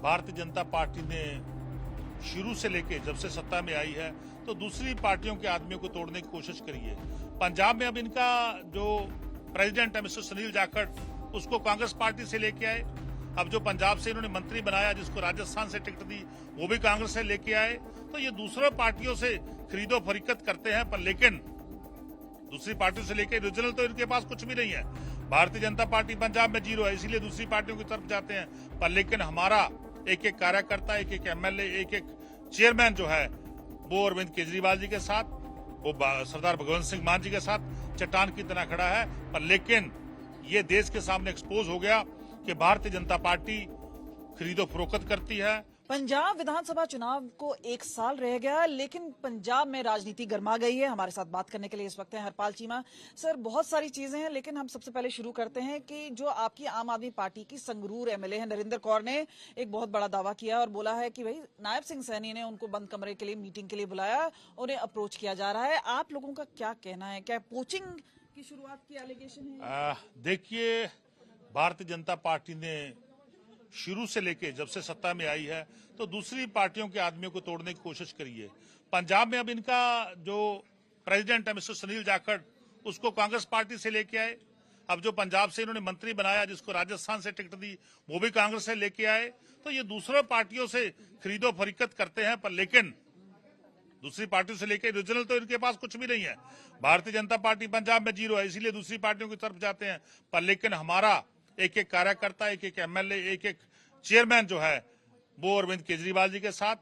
Bharatiya Janata party ने शुरू से लेके जब से सत्ता में आई है तो दूसरी पार्टियों के आदमियों को तोड़ने की कोशिश करी है। पंजाब में अब इनका जो प्रेसिडेंट है मिस्टर सुनील जाखड़, उसको कांग्रेस पार्टी से लेके आए। अब जो पंजाब से इन्होंने मंत्री बनाया, जिसको राजस्थान से टिकट दी, वो भी कांग्रेस से लेके आए। तो ये दूसरों पार्टियों से खरीदो फरीकत करते हैं, पर लेकिन दूसरी पार्टियों से लेके रीजनल तो इनके पास कुछ भी नहीं है। भारतीय जनता पार्टी पंजाब में 0 है, इसीलिए दूसरी पार्टियों की तरफ जाते हैं। पर लेकिन हमारा एक एक कार्यकर्ता, एक एक एमएलए, एक एक चेयरमैन जो है वो अरविंद केजरीवाल जी के साथ, वो सरदार भगवंत सिंह मान जी के साथ चट्टान की तरह खड़ा है। पर लेकिन ये देश के सामने एक्सपोज हो गया कि भारतीय जनता पार्टी खरीदो फरोख्त करती है। पंजाब विधानसभा चुनाव को 1 साल रह गया, लेकिन पंजाब में राजनीति गर्मा गई है। हमारे साथ बात करने के लिए इस वक्त हैं हरपाल चीमा। सर, बहुत सारी चीजें हैं, लेकिन हम सबसे पहले शुरू करते हैं कि जो आपकी आम आदमी पार्टी की संगरूर एमएलए हैं नरेंद्र कौर ने एक बहुत बड़ा दावा किया और बोला है कि भाई नायब सिंह सैनी ने उनको बंद कमरे के लिए मीटिंग के लिए बुलाया, उन्हें अप्रोच किया जा रहा है। आप लोगों का क्या कहना है? क्या पोचिंग की शुरुआत की एलिगेशन है? देखिए, भारतीय जनता पार्टी ने शुरू से लेके जब से सत्ता में आई है तो दूसरी पार्टियों के आदमियों को तोड़ने की कोशिश करी है। पंजाब में अब इनका जो प्रेसिडेंट है मिस्टर सुनील जाखड़, उसको कांग्रेस पार्टी से लेके आए। अब जो पंजाब से इन्होंने मंत्री बनाया, जिसको राजस्थान से टिकट दी, वो भी कांग्रेस से लेके आए। तो ये दूसरों पार्टियों से खरीदो फरीकत करते हैं, पर लेकिन दूसरी पार्टियों से लेकर रीजनल तो इनके पास कुछ भी नहीं है। भारतीय जनता पार्टी पंजाब में 0 है, इसीलिए दूसरी पार्टियों की तरफ जाते हैं। पर लेकिन हमारा एक एक कार्यकर्ता, एक एक एमएलए, एक एक चेयरमैन जो है वो अरविंद केजरीवाल जी के साथ,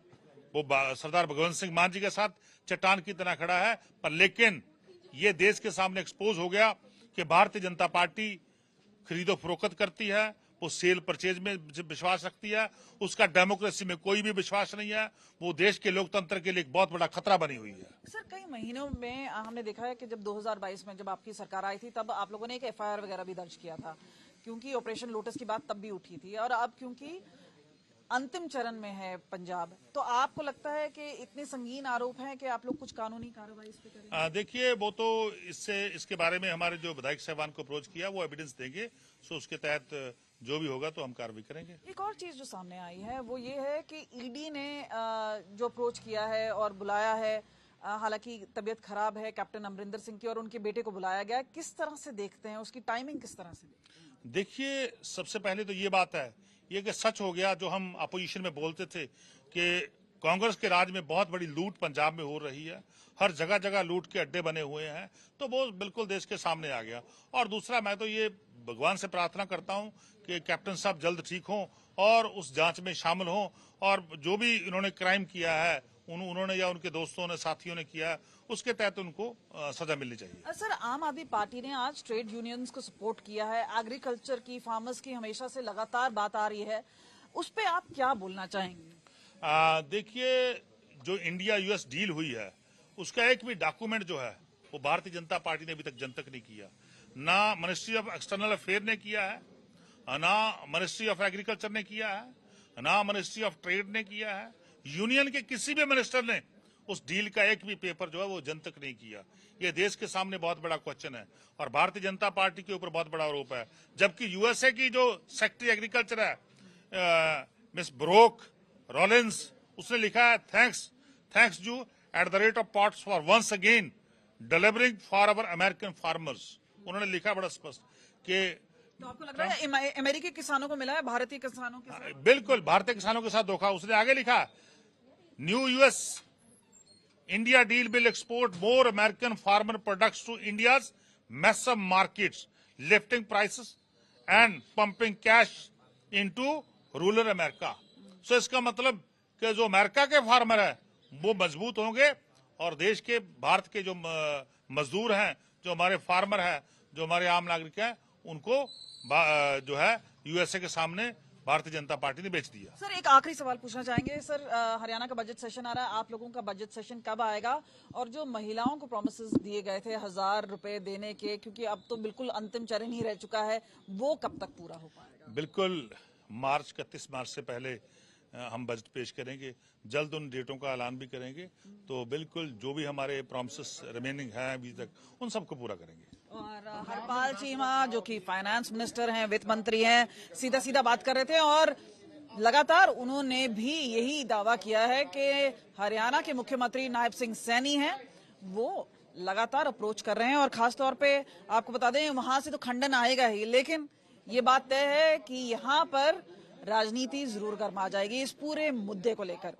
वो सरदार भगवंत सिंह मान जी के साथ चट्टान की तरह खड़ा है। पर लेकिन ये देश के सामने एक्सपोज हो गया कि भारतीय जनता पार्टी खरीदो फरोख्त करती है, वो सेल परचेज में विश्वास रखती है, उसका डेमोक्रेसी में कोई भी विश्वास नहीं है। वो देश के लोकतंत्र के लिए एक बहुत बड़ा खतरा बनी हुई है। सर, कई महीनों में हमने देखा है कि जब 2022 में जब आपकी सरकार आई थी, तब आप लोगों ने एक एफआईआर वगैरह भी दर्ज किया था, क्योंकि ऑपरेशन लोटस की बात तब भी उठी थी। और अब क्योंकि अंतिम चरण में है पंजाब, तो आपको लगता है कि इतने संगीन आरोप हैं कि आप लोग कुछ कानूनी कार्रवाई इस पे करेंगे? देखिए, वो तो इसके बारे में हमारे जो विधायक साहबान को अप्रोच किया, वो एविडेंस देंगे। सो उसके तहत जो भी होगा तो हम कार्रवाई करेंगे। एक और चीज जो सामने आई है वो ये है कि ईडी ने जो अप्रोच किया है और बुलाया है, हालांकि तबीयत खराब है कैप्टन अमरिंदर सिंह की और उनके बेटे को बुलाया गया, किस तरह से देखते हैं, उसकी टाइमिंग किस तरह से देखते हैं? देखिए, सबसे पहले तो ये बात है, ये कि सच हो गया जो हम अपोजिशन में बोलते थे कि कांग्रेस के राज में बहुत बड़ी लूट पंजाब में हो रही है, हर जगह जगह लूट के अड्डे बने हुए हैं, तो वो बिल्कुल देश के सामने आ गया। और दूसरा, मैं तो ये भगवान से प्रार्थना करता हूं कि कैप्टन साहब जल्द ठीक हों और उस जांच में शामिल हों, और जो भी इन्होंने क्राइम किया है, उन्होंने या उनके दोस्तों ने, साथियों ने किया, उसके तहत उनको सजा मिलनी चाहिए। सर, आम आदमी पार्टी ने आज ट्रेड यूनियंस को सपोर्ट किया है, एग्रीकल्चर की, फार्मर्स की हमेशा से लगातार बात आ रही है, उस पे आप क्या बोलना चाहेंगे? देखिए, जो इंडिया यूएस डील हुई है, उसका एक भी डॉक्यूमेंट जो है वो भारतीय जनता पार्टी ने अभी तक जनतक नहीं किया। ना मिनिस्ट्री ऑफ एक्सटर्नल अफेयर ने किया है, ना मिनिस्ट्री ऑफ एग्रीकल्चर ने किया है, ना मिनिस्ट्री ऑफ ट्रेड ने किया है। यूनियन के किसी भी मिनिस्टर ने उस डील का एक भी पेपर जो है वो जनतक नहीं किया। ये देश के सामने बहुत बड़ा क्वेश्चन है और भारतीय जनता पार्टी के ऊपर बहुत बड़ा आरोप है। जबकि यूएसए की जो सेक्रेटरी एग्रीकल्चर है मिस ब्रोक रॉलिंस, उसने लिखा है thanks you at the rate of POTUS for once again delivering for our American farmers. उन्होंने लिखा बड़ा स्पष्ट कि तो आपको लग रहा है अमेरिकी किसानों को मिला है भारतीय किसानों के साथ? बिल्कुल भारतीय किसानों के साथ धोखा। उसने आगे लिखा, new US India deal will export more American farmer products to India's massive markets, lifting prices and pumping cash into rural America. So इसका मतलब कि जो अमेरिका के फार्मर है वो मजबूत होंगे और देश के, भारत के जो मजदूर हैं, जो हमारे फार्मर हैं, जो हमारे आम नागरिक हैं, उनको जो है यूएसए के सामने भारतीय जनता पार्टी ने बेच दिया। सर, एक आखिरी सवाल पूछना चाहेंगे। सर, हरियाणा का बजट सेशन आ रहा है, आप लोगों का बजट सेशन कब आएगा? और जो महिलाओं को प्रोमिसेस दिए गए थे 1000 रुपए देने के, क्योंकि अब तो बिल्कुल अंतिम चरण ही रह चुका है, वो कब तक पूरा हो पाएगा? बिल्कुल 31 मार्च से पहले हम बजट पेश करेंगे, जल्द उन डेटों का ऐलान भी करेंगे। तो बिल्कुल जो भी हमारे प्रॉमिसेस रिमेनिंग हैं अभी तक, उन सबको पूरा करेंगे। और हरपाल चीमा जो कि फाइनेंस मिनिस्टर हैं, वित्त मंत्री हैं, सीधा सीधा बात कर रहे थे और लगातार उन्होंने भी यही दावा किया है कि हरियाणा के मुख्यमंत्री नायब सिंह सैनी हैं, वो लगातार अप्रोच कर रहे हैं और खास तौर पे आपको बता दें वहां से तो खंडन आएगा ही, लेकिन ये बात तय है कि यहाँ पर राजनीति जरूर गर्मा जाएगी इस पूरे मुद्दे को लेकर।